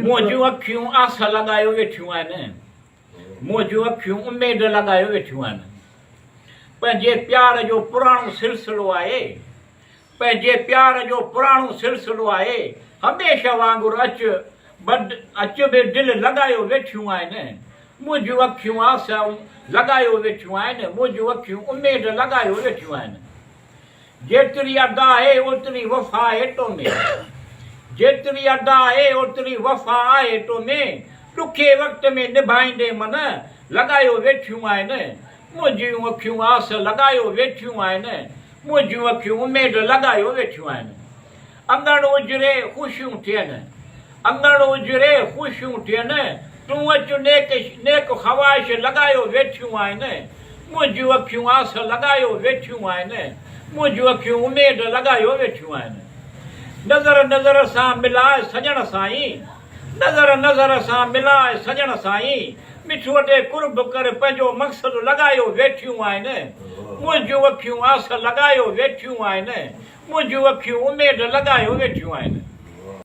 मुंहिंजूं अखियूं आस लॻायो वेठियूं आहिनि मुंहिंजूं अखियूं उमेद लॻायो वेठियूं आहिनि पंहिंजे प्यार जो पुराणो सिलसिलो आहे पंहिंजे प्यार जो पुराणो सिलसिलो आहे हमेशह वांगुरु अच बि दिलि लॻायो वेठियूं आहिनि मुंहिंजूं अखियूं आस लॻायो वेठियूं आहिनि मुंहिंजूं अखियूं उमेद लॻायो वेठियूं आहिनि जेतिरी अदा आहे ओतिरी वफ़ा आहे तो में जेतिरी अदा आहे ओतिरी वफ़ा आहे तो में ॾुखे वक़्त में निभाईंदे मन लॻायो वेठियूं आहिनि मुंहिंजूं अखियूं आस लॻायो वेठियूं आहिनि मुंहिंजूं अखियूं उमेद लॻायो वेठियूं आहिनि अंगण उजरे ख़ुशियूं थियनि अंगण उजरे ख़ुशियूं थियनि तूं अचु नेक ख़वाहिश लॻायो वेठियूं आहिनि मुंहिंजूं अखियूं आस लॻायो वेठियूं आहिनि मुंहिंजूं अखियूं उमेद लॻायो वेठियूं आहिनि नज़र नज़र सां मिलाए सजण साईं नज़र नज़र सां मिलाए सजण साईं मिठूअ ते कुर्ब कर पंहिंजो मक़सदु लॻायो वेठियूं आहिनि मुंहिंजूं अखियूं आस लॻायो वेठियूं आहिनि मुंहिंजूं अखियूं उमेद लॻायो वेठियूं आहिनि